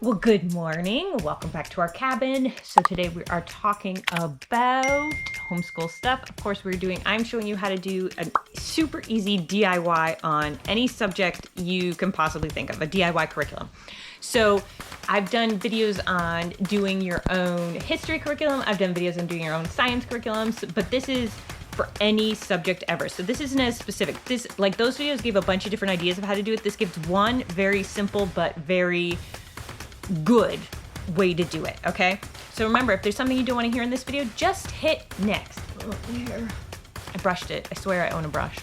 Well, good morning. Welcome back to our cabin. So today we are talking about homeschool stuff. Of course, I'm showing you how to do a super easy DIY on any subject you can possibly think of, a DIY curriculum. So I've done videos on doing your own history curriculum. I've done videos on doing your own science curriculums, but this is for any subject ever. So this isn't as specific. Like those videos gave a bunch of different ideas of how to do it. This gives one very simple but very good way to do it, okay? So remember, if there's something you don't want to hear in this video, just hit next. Oh, here. I brushed it. I swear I own a brush.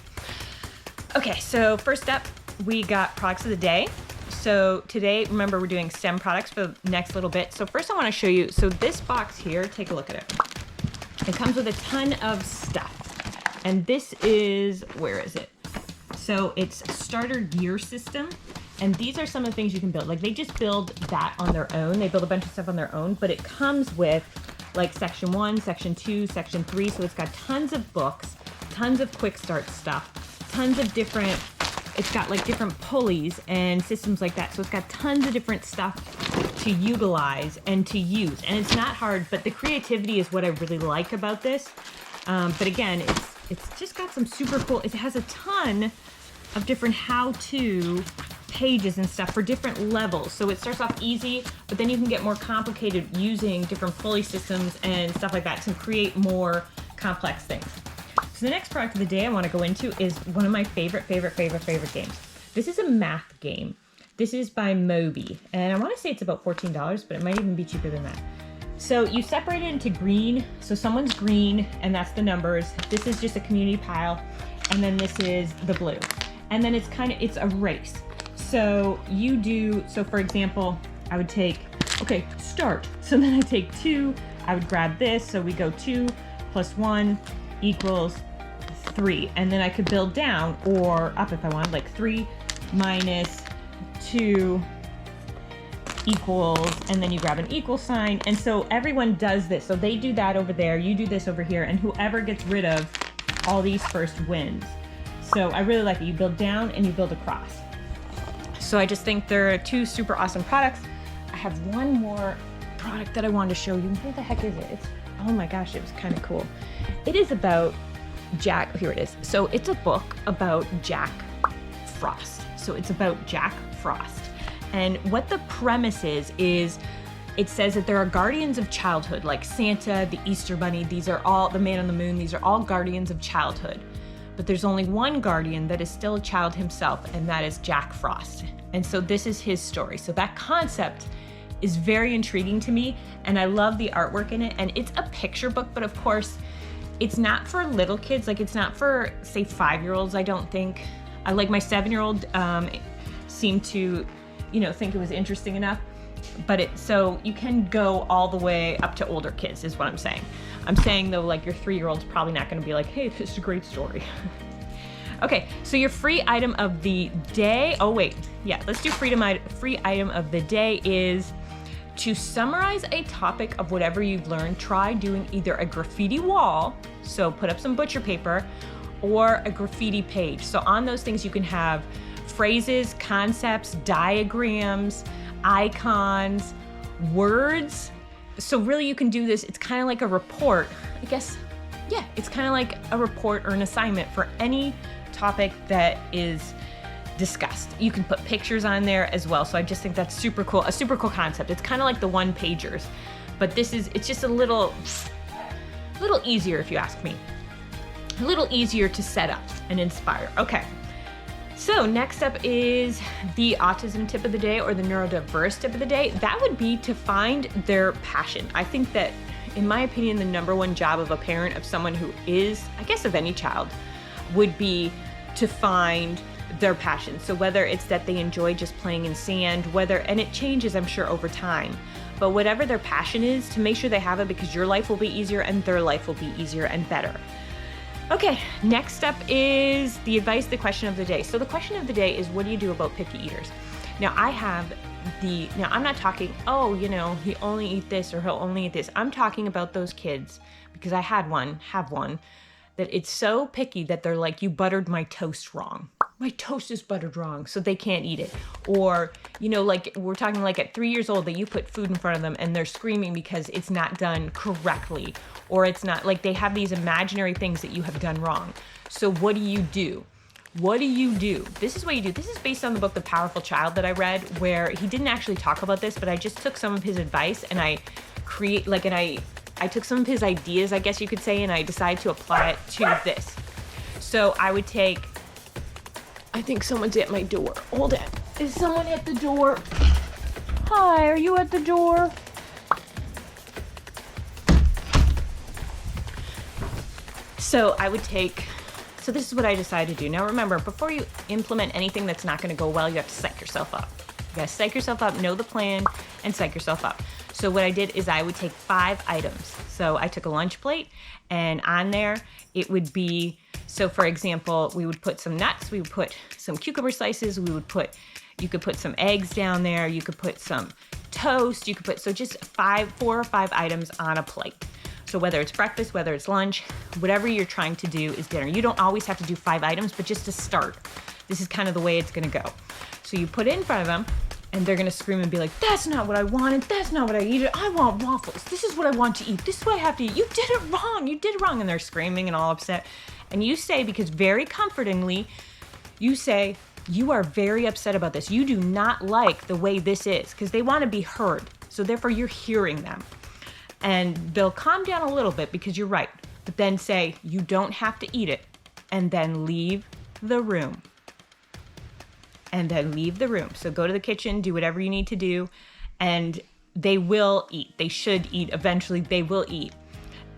Okay, so first up, we got products of the day. So today, remember, we're doing STEM products for the next little bit. So first I want to show you, so this box here, take a look at it. It comes with a ton of stuff. And this is, where is it? So it's starter gear system. And these are some of the things you can build. Like they just build that on their own. They build a bunch of stuff on their own, but it comes with like section 1, section 2, section 3. So it's got tons of books, tons of quick start stuff, tons of different, it's got like different pulleys and systems like that. So it's got tons of different stuff to utilize and to use. And it's not hard, but the creativity is what I really like about this. But again, it's just got some super cool, it has a ton of different how-to pages and stuff for different levels. So it starts off easy, but then you can get more complicated using different pulley systems and stuff like that to create more complex things. So the next product of the day I want to go into is one of my favorite games. This is a math game. This is by Moby, and I want to say it's about $14, but it might even be cheaper than that. So you separate it into green. So someone's green, and that's the numbers. This is just a community pile, and then this is the blue. And then it's a race. So so for example, I would take, okay, start. So then I take 2, I would grab this. So we go 2 plus 1 equals 3. And then I could build down or up if I wanted, like 3 minus 2 equals, and then you grab an equal sign. And so everyone does this. So they do that over there, you do this over here, and whoever gets rid of all these first wins. So I really like it. You build down and you build across. So I just think they're 2 super awesome products. I have one more product that I wanted to show you. Where the heck is it? Oh my gosh, it was kind of cool. It is about Jack, here it is. So it's a book about Jack Frost. So it's about Jack Frost. And what the premise is it says that there are guardians of childhood, like Santa, the Easter Bunny, these are all, the Man on the Moon, these are all guardians of childhood. But there's only one guardian that is still a child himself, and that is Jack Frost. And so this is his story. So that concept is very intriguing to me, and I love the artwork in it. And it's a picture book, but of course, it's not for little kids. Like it's not for, say, 5-year-olds, I don't think. I like my 7-year-old seemed to, think it was interesting enough. But so you can go all the way up to older kids is what I'm saying. I'm saying though, like your 3-year-old's probably not gonna be like, hey, this is a great story. Okay, so your free item of the day, let's do free item of the day is to summarize a topic of whatever you've learned. Try doing either a graffiti wall, so put up some butcher paper, or a graffiti page. So on those things you can have phrases, concepts, diagrams, icons, words. So really you can do this, it's kind of like a report, I guess. Yeah, it's kind of like a report or an assignment for any topic that is discussed. You can put pictures on there as well. So I just think that's super cool, a super cool concept. It's kind of like the one-pagers, but it's just a little easier if you ask me. A little easier to set up and inspire. Okay. So next up is the autism tip of the day or the neurodiverse tip of the day. That would be to find their passion. I think that, in my opinion, the number one job of a parent, of someone who is, I guess of any child, would be to find their passion. So whether it's that they enjoy just playing in sand, and it changes, I'm sure, over time, but whatever their passion is, to make sure they have it, because your life will be easier and their life will be easier and better. Okay, next up is the question of the day. So the question of the day is, what do you do about picky eaters? Now I'm not talking, he only eat this or he'll only eat this. I'm talking about those kids, because I have one, that it's so picky that they're like, you buttered my toast wrong. my toast is buttered wrong, so they can't eat it. Or, like we're talking like at 3 years old that you put food in front of them and they're screaming because it's not done correctly, or it's not, like they have these imaginary things that you have done wrong. So what do you do? What do you do? This is what you do. This is based on the book, The Powerful Child, that I read, where he didn't actually talk about this, but I just took some of his advice and I took some of his ideas, I guess you could say, and I decided to apply it to this. So I would take, I think someone's at my door. Hold on. Is someone at the door? Hi, are you at the door? So I would take, so this is what I decided to do. Now remember, before you implement anything that's not going to go well, you have to psych yourself up. You got to psych yourself up, know the plan, and psych yourself up. So what I did is I would take 5 items. So I took a lunch plate, and on there it would be, so for example, we would put some nuts, we would put some cucumber slices, you could put some eggs down there, you could put some toast, you could put, so just 4 or 5 items on a plate. So whether it's breakfast, whether it's lunch, whatever you're trying to do is dinner. You don't always have to do 5 items, but just to start, this is kind of the way it's gonna go. So you put it in front of them, and they're gonna scream and be like, that's not what I wanted, that's not what I eated, I want waffles, this is what I want to eat, this is what I have to eat, you did it wrong, and they're screaming and all upset. And you say, because very comfortingly, you say, you are very upset about this, you do not like the way this is, because they wanna be heard, so therefore you're hearing them. And they'll calm down a little bit because you're right, but then say, you don't have to eat it, and then leave the room. And then leave the room. So go to the kitchen, do whatever you need to do, and they will eat. They should eat. Eventually they will eat.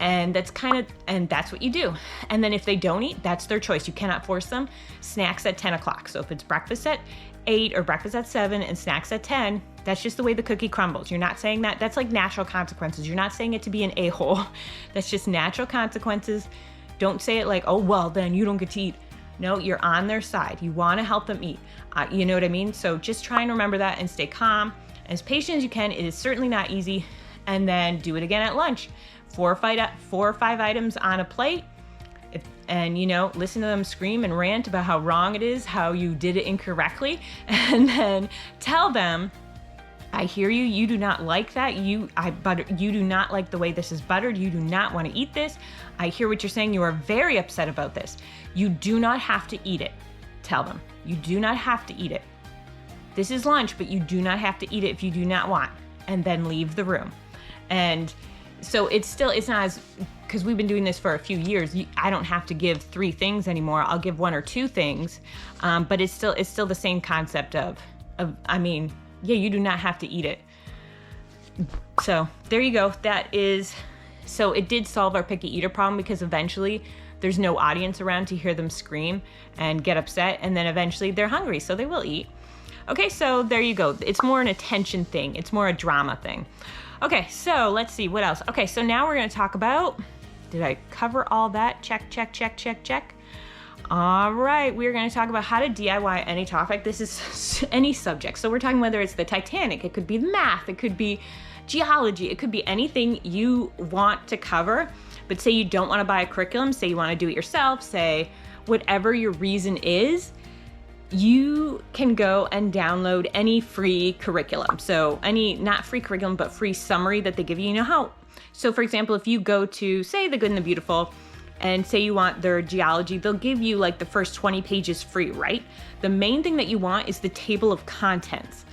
And that's what you do. And then if they don't eat, that's their choice. You cannot force them. Snacks at 10 o'clock. So if it's breakfast at 8 or breakfast at 7 and snacks at 10, that's just the way the cookie crumbles. You're not saying that. That's like natural consequences. You're not saying it to be an a-hole. That's just natural consequences. Don't say it like, oh, well, then you don't get to eat. No, you're on their side. You want to help them eat. You know what I mean? So just try and remember that and stay calm. As patient as you can. It is certainly not easy. And then do it again at lunch. 4 or 5 items on a plate. And listen to them scream and rant about how wrong it is, how you did it incorrectly. And then tell them, I hear you. You do not like that. You do not like the way this is buttered. You do not want to eat this. I hear what you're saying. You are very upset about this. You do not have to eat it. Tell them. You do not have to eat it. This is lunch, but you do not have to eat it if you do not want. And then leave the room. And so it's not as, because we've been doing this for a few years, I don't have to give 3 things anymore. I'll give 1 or 2 things. But it's still the same concept of, yeah, you do not have to eat it. So there you go. So it did solve our picky eater problem, because eventually there's no audience around to hear them scream and get upset. And then eventually they're hungry, so they will eat. Okay, so there you go. It's more an attention thing. It's more a drama thing. Okay, so let's see, what else? Okay, so now we're gonna talk about, did I cover all that? Check, check, check, check, check. All right, we're gonna talk about how to DIY any topic. This is any subject. So we're talking whether it's the Titanic, it could be math, it could be geology, it could be anything you want to cover. But say you don't wanna buy a curriculum, say you wanna do it yourself, say whatever your reason is, you can go and download any free curriculum. So any, not free curriculum, but free summary that they give you. You know how, so for example, if you go to, say, The Good and the Beautiful, and say you want their geology, they'll give you like the first 20 pages free, right? The main thing that you want is the table of contents.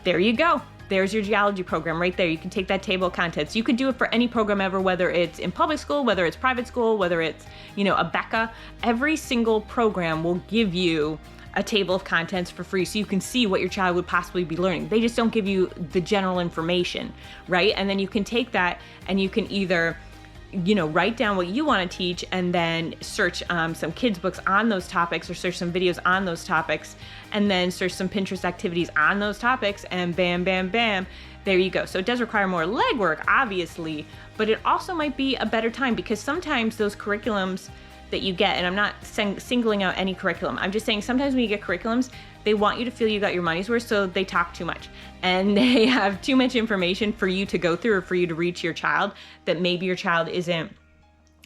There you go. There's your geology program right there. You can take that table of contents. You could do it for any program ever, whether it's in public school, whether it's private school, whether it's, a Becca. Every single program will give you a table of contents for free, so you can see what your child would possibly be learning. They just don't give you the general information, right? And then you can take that and you can either, write down what you want to teach and then search some kids' books on those topics, or search some videos on those topics, and then search some Pinterest activities on those topics, and bam, bam, bam, there you go. So it does require more legwork, obviously, but it also might be a better time, because sometimes those curriculums that you get, and I'm not singling out any curriculum, I'm just saying sometimes when you get curriculums, they want you to feel you got your money's worth, so they talk too much. And they have too much information for you to go through, or for you to reach your child, that maybe your child isn't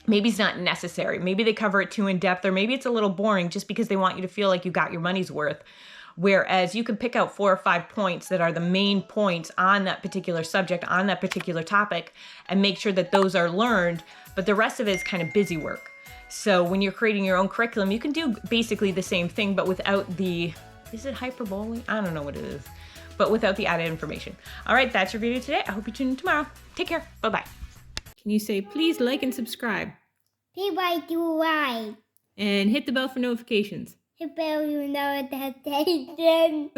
maybe it's not necessary. Maybe they cover it too in depth, or maybe it's a little boring just because they want you to feel like you got your money's worth. Whereas you can pick out 4 or 5 points that are the main points on that particular subject, on that particular topic, and make sure that those are learned, but the rest of it is kind of busy work. So when you're creating your own curriculum, you can do basically the same thing, but without the, is it hyperbole? I don't know what it is, but without the added information. All right, that's your video today. I hope you tune in tomorrow. Take care. Bye-bye. Can you say, please like and subscribe? Please like to like. And hit the bell for notifications. Hit bell, you know, notification.